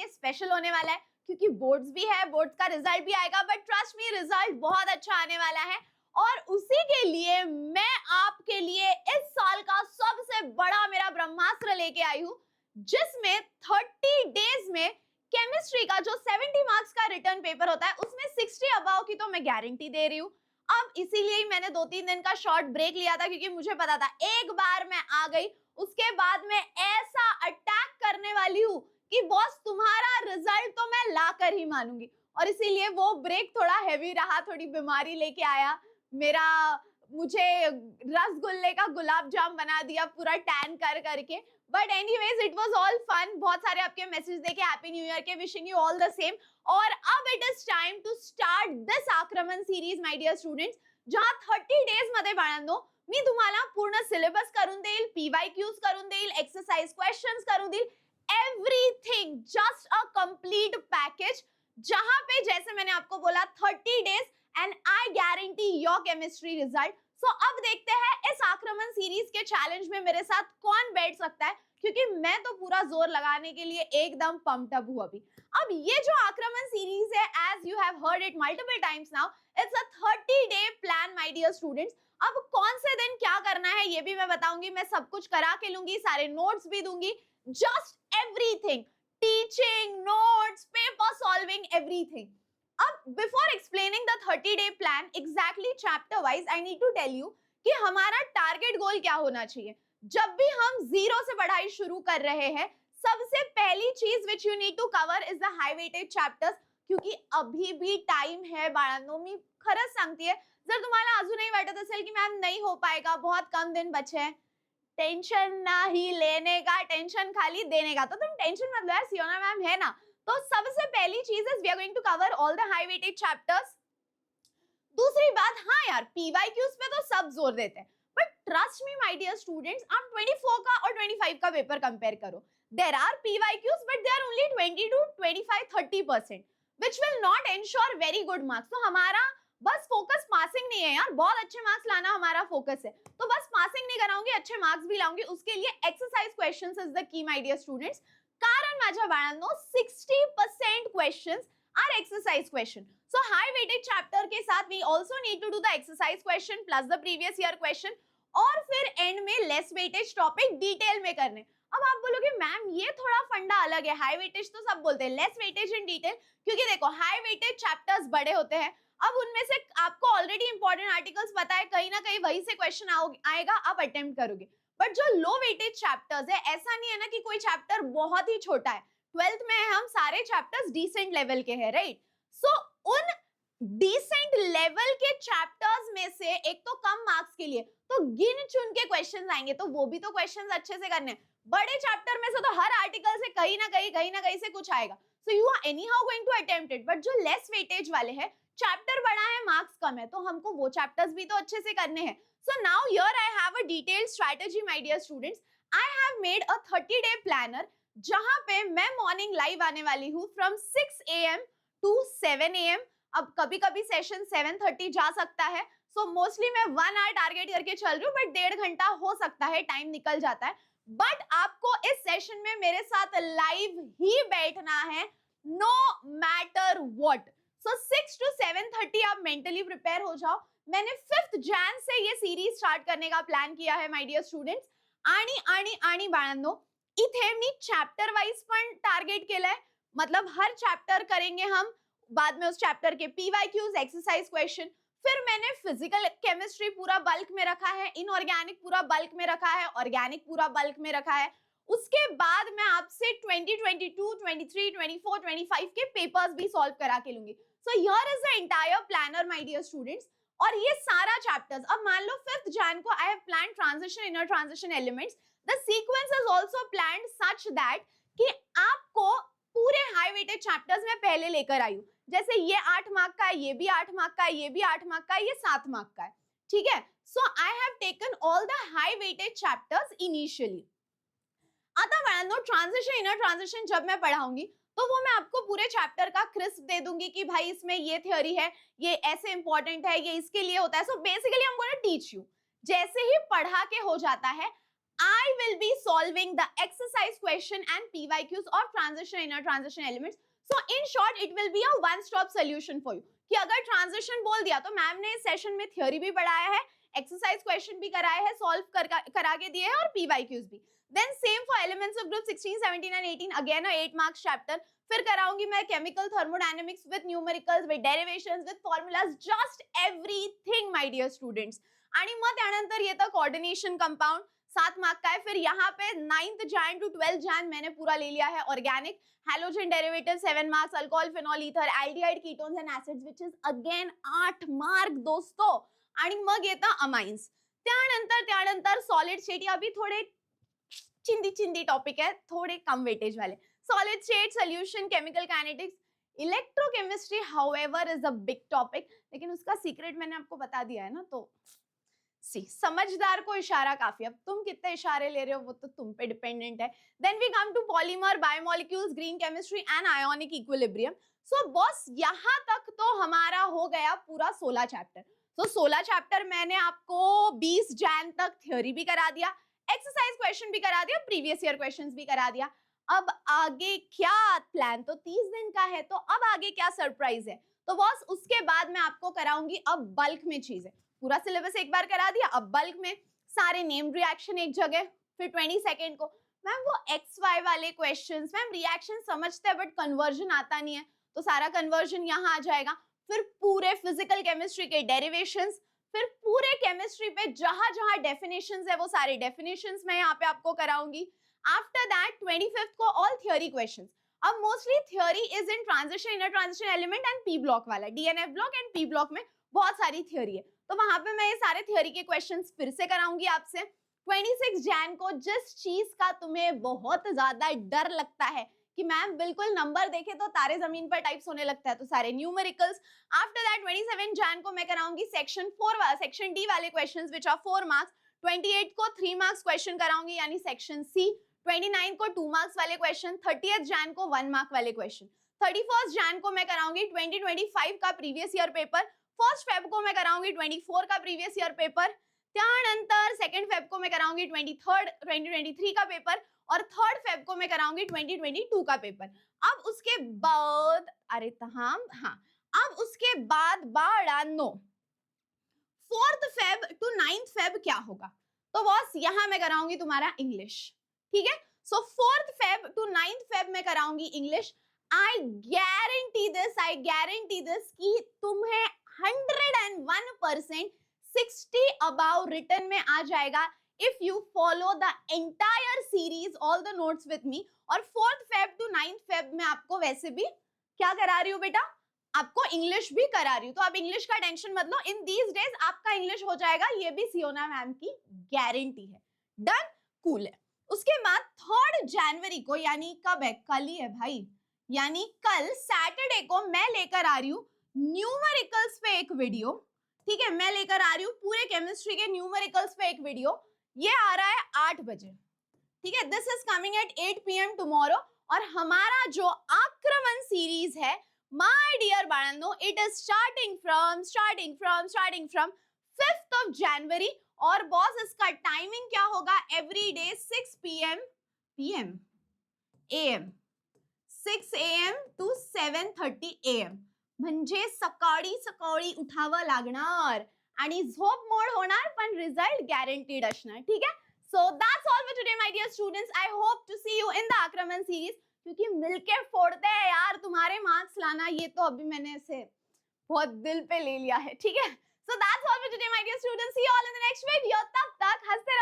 ये स्पेशल होने वाला है क्योंकि बोर्ड्स भी है, बोर्ड्स का रिजल्ट भी आएगा, बट ट्रस्ट मी रिजल्ट बहुत अच्छा आने वाला है। और उसी के लिए मैं आपके लिए इस साल का सबसे बड़ा मेरा ब्रह्मास्त्र लेके आई हूँ, जिसमें 30 डेज में केमिस्ट्री का जो 70 मार्क्स का रिटर्न पेपर होता है उसमें 60 अबाव की तो मैं गारंटी दे रही हूँ। अब इसीलिए ही मैंने 2-3 दिन का शॉर्ट ब्रेक लिया था, क्योंकि मुझे पता था एक बार मैं आ गई उसके बाद मैं ऐसा अटैक करने वाली हूँ कि बॉस तुम्हारा रिजल्ट तो मैं लाकर ही मानूंगी। और इसीलिए वो ब्रेक थोड़ा हैवी रहा, थोड़ी बीमारी लेके आया मेरा, मुझे रसगुल्ले का गुलाब जाम बना दिया पूरा टैन कर करके। But anyways it was all fun. बहुत सारे आपके मैसेज देखे हैप्पी न्यू ईयर के, wishing you all the same. और अब it is time to start this Aakraman series my dear students, जहां 30 डेज मध्ये बाळांनो मी तुम्हाला पूर्ण सिलेबस करून देईल, पीवायक्यूज करून देईल, एक्सरसाइज क्वेश्चंस करून देईल, everything, just a complete package, जहां पे जैसे मैंने आपको बोला 30 days and I guarantee your chemistry result. So अब देखते हैं इस आक्रमण सीरीज के चैलेंज में मेरे साथ कौन बैठ सकता है, क्योंकि मैं तो पूरा जोर लगाने के लिए एकदम पम्प्ड अप हूं अभी। अब ये जो आक्रमण सीरीज है, as you have heard it multiple times now, it's a 30 day plan my dear students. अब कौन से दिन क्या करना है ये भी मैं बताऊंगी, मैं सब कुछ करा के लूंगी, सारे नोट्स भी दूंगी, just everything, teaching, notes, paper solving, everything. अब before explaining the 30 day plan exactly chapter wise, I need to tell you कि हमारा टारगेट गोल क्या होना चाहिए। जब भी हम जीरो से पढ़ाई शुरू कर रहे हैं, सबसे पहली चीज which you need to cover is the high weightage chapters, क्योंकि अभी भी टाइम है बाळांनो। मी खरंच सांगतेय, जर तुम्हाला अजूनही वाटत असेल की मॅम नहीं हो पाएगा, बहुत कम दिन बचे हैं, टेंशन नहीं लेने का, टेंशन खाली देने का। तो तुम टेंशन मत लो यार, सियोना मैम है ना। तो सबसे पहली चीज is we are going to cover all the high weightage chapters. दूसरी बात, हाँ यार पीवाईक्यूज पे तो सब जोर देते हैं, but trust me my dear students, आप 24 का और 25 का पेपर कंपेयर करो, there are PYQs but they are only 20 to 25-30%, which will not ensure very good marks। तो हमारा बस फोकस पासिंग नहीं है यार, बहुत अच्छे मार्क्स लाना हमारा फोकस है, तो बस पासिंग नहीं कराऊंगी, अच्छे मार्क्स भी लाऊंगी, उसके लिए exercise questions is the key my dear students. कारण माझ्या बाळांनो 60% questions are exercise question. So high weightage chapter के साथ we also need to do the exercise question plus the previous year question, और फिर एंड में लेस वेटेज टॉपिक डिटेल में करने। अब आप बोलोगे मैम ये थोड़ा फंडा अलग है, हाई वेटेज तो सब बोलते हैं, लेस वेटेज इन डिटेल, क्योंकि देखो हाई वेटेज चैप्टर्स बड़े होते हैं। अब उनमें से आपको ऑलरेडी इंपॉर्टेंट आर्टिकल्स पता है, कहीं ना कहीं वहीं से क्वेश्चन आएगा, आप अटेम्प्ट करोगे। बट जो लो वेटेज चैप्टर्स है, ऐसा नहीं है ना कि कोई चैप्टर बहुत ही छोटा है, 12th में हम सारे चैप्टर्स डिसेंट लेवल के हैं, राइट। सो उन डिसेंट लेवल के चैप्टर्स में से एक तो कम मार्क्स के लिए तो गिन चुन के क्वेश्चंस आएंगे, तो वो भी तो क्वेश्चंस अच्छे से करने हैं। बड़े चैप्टर में से तो हर आर्टिकल से कहीं ना कहीं से कुछ आएगा, so you are anyhow going to attempt it. But जो लेस वेटेज वाले हैं, चैप्टर बड़ा है मार्क्स कम है, तो हमको वो चैप्टर्स भी तो अच्छे से करने हैं। So now here I have a detailed strategy my dear students. I have made a 30 day planner, जहां पे मैं मॉर्निंग लाइव आने वाली हूँ फ्रॉम 6 AM to 7 AM। अब कभी कभी सेशन 7:30 जा सकता है, सो मोस्टली मैं 1 आवर टारगेट करके चल रही हूँ, बट 1.5 घंटा हो सकता है, टाइम निकल जाता है। बट आपको इस सेशन में मेरे साथ लाइव ही बैठना है, no matter what. So 6 to 7:30 आप मेंटली प्रिपेयर हो जाओ। मैंने 5th Jan से ये सीरीज स्टार्ट करने का प्लान किया है माय डियर स्टूडेंट्स। आणि बाळांनो, इथे मी चैप्टर वाइज पण टारगेट केलंय, मतलब हर चैप्टर करेंगे हम, बाद में उस चैप्टर के पीवाईक्यूज, एक्सरसाइज क्वेश्चन। फिर मैंने फिजिकल केमिस्ट्री पूरा बल्क में रखा है, इनऑर्गेनिक पूरा बल्क में रखा है, ऑर्गेनिक पूरा बल्क में रखा है। उसके बाद मैं आपसे 2022, 23, 24, 25 के पेपर्स भी सॉल्व करा के लूंगी। So here is the entire planner my dear students. और ये सारा चैप्टर्स, अब मान लो 5th Jan को I have plan transition, inner transition elements. The sequence is also planned such that कि आपको पूरे हाई वेटेज चैप्टर्स में पहले लेकर आई हूं, जैसे ये 8 मार्क का है, ये भी 8 मार्क का है, ये भी 8 मार्क का है, ये 7 मार्क का है, ठीक है। So I have taken all the high weightage chapters initially. आता बाळांनो, ट्रांजिशन, इनर ट्रांजिशन जब मैं पढ़ाऊंगी तो वो मैं आपको पूरे चैप्टर का क्रिस्प दे दूंगी कि भाई इसमें ये थ्योरी है, ये ऐसे इंपॉर्टेंट है, ये इसके लिए होता है। So basically I am gonna teach you. जैसे ही पढ़ा के हो जाता है, I will be solving the exercise question and PYQs of transition, inner transition elements. So in short, it will be a one-stop solution for you. कि अगर transition बोल दिया तो मैम ने इस सेशन में थ्योरी भी पढ़ाया है, एक्सरसाइज क्वेश्चन भी कराया है, सॉल्व करा के दिए हैं और PYQs भी. Then same for elements of group 16, 17 and 18, again a 8 marks chapter. फिर कराऊंगी मैं chemical thermodynamics with numericals, with derivations, with formulas, just everything my dear students. आणि मग त्यानंतर येतं coordination compound 7 मार्क का है. फिर यहाँ पे 9th Jan to 12th Jan मैंने पूरा ले लिया है organic, halogen derivative 7 marks, alcohol, phenol, ether, aldehyde, ketones and acids, which is again 8 mark दोस्तों. आणि मग येतं अमाइन्स. त्यानंतर सॉलिड स्टेट, या अभी थोड़े चिंदी टॉपिक है, थोड़े कम वेटेज वाले. Solid state solution, chemical kinetics, electrochemistry however is a big topic, लेकिन उसका सीक्रेट मैंने आपको बता दिया है ना. तो समझदार को इशारा काफी, अब तुम कितने इशारे ले रहे हो वो तो तुम पे डिपेंडेंट है. Then we come to polymer, biomolecules, green chemistry and ionic equilibrium. So boss यहाँ तक तो हमारा हो गया पूरा 16 चैप्टर. तो 16 चैप्टर मैंने आपको 20 जैन तक थ्योरी भी करा दिया, एक्सरसाइज क्वेश्चन भी करा दिया, प्रीवियस ईयर क्वेश्चंस भी करा दिया. अब आगे क्या प्लान, तो 30 दिन का है, तो अब आगे क्या सरप्राइज है. तो बॉस उसके बाद मैं आपको कराऊंगी अब बल्क में चीजें. पूरा सिलेबस एक बार करा दिया, अब बल्क में सारे नेम्ड रिएक्शन एक जगह. फिर 22 को मैम वो XY वाले क्वेश्चंस, मैम रिएक्शन समझते हैं बट कन्वर्जन आता नहीं है, तो सारा कन्वर्जन यहाँ आ जाएगा. फिर पूरे फिजिकल केमिस्ट्री के डेरिवेशंस, फिर पूरे केमिस्ट्री पे जहां जहां डेफिनेशंस है वो सारे डेफिनेशंस मैं यहाँ पे आपको कराऊंगी. आफ्टर दैट 25 को ऑल थ्योरी क्वेश्चंस. अब mostly theory is in transition, inner transition element and P block वाला, DNF block and P block में बहुत सारी थ्योरी है, तो वहां पे मैं ये सारे थ्योरी के क्वेश्चंस फिर से कराऊंगी आपसे. 26 जैन को जिस चीज का तुम्हें बहुत ज्यादा डर लगता है कि मैम बिल्कुल नंबर देखे तो तारे जमीन पर टाइप्स होने लगता है, तो सारे न्यूमेरिकल्स. आफ्टर दैट 27 जैन को मैं कराऊंगी सेक्शन डी वाले क्वेश्चंस व्हिच आर 4 मार्क्स. 28 को 3 मार्क्स क्वेश्चन कराऊंगी यानी सेक्शन सी. 29 को 2 मार्क्स वाले क्वेश्चन. 30th जैन को 1 मार्क वाले क्वेश्चन. 31st जैन को मैं कराऊंगी 2025 का previous year paper. 1st Feb को मैं कराऊंगी 24 का प्रीवियस ईयर पेपर. त्यानंतर 2nd फेब को मैं कराऊंगी 2023 का पेपर, और 3rd फेब को मैं कराऊंगी 2022 का पेपर. अब उसके बाद अब उसके बाद 4th Feb two 9th Feb क्या होगा, तो बॉस यहाँ मैं कराऊंगी तुम्हारा इंग्लिश. ठीक है, सो 4th Feb two 9th Feb में कराऊंगी इंग्लिश. आई गारंटी दिस कि तुम्हें 101% 60 अबाउ रिटर्न में आ जाएगा if you follow the entire series, all the notes with me. और 4th Feb two 9th Feb में आपको वैसे भी क्या करा रही हूँ बेटा, आपको इंग्लिश भी करा रही हूँ, तो आप इंग्लिश का टेंशन मत लो. इन दीज डेज आपका इंग्लिश हो जाएगा, ये भी सियोना मैम की गारंटी है. डन, कूल है. उसके बाद 3rd जनवरी को, यानी कब है, कल ही है भाई, यानी कल सैटरडे को मैं लेकर आ रही हूँ न्यूमेरिकल्स पे एक वीडियो. ठीक है, मैं लेकर आ रही हूँ पूरे केमिस्ट्री के न्यूमेरिकल्स पे एक वीडियो. ये आ रहा है 8 बजे. ठीक है, this is coming at 8 PM tomorrow. और हमारा जो आक्रमण सीरीज है माय डियर बाळांनो, it is starting from 5th of January. और बॉस इसका टाइमिंग क्या होगा, every day 6 PM AM 6 AM to 7:30 AM. म्हणजे सकाळी उठावं लागणार आणि झोप मोड होणार, पण रिझल्ट गॅरंटीड असणार. ठीक है, so that's all for today my dear students. I hope to see you in the Aakraman series, क्योंकि मिलके फोड़ते हैं यार तुम्हारे मार्क्स लाना, ये तो अभी मैंने इसे बहुत दिल पे ले लिया है. ठीक है, so that's all for today my dear students. See you all in the next video. तब तक हंसते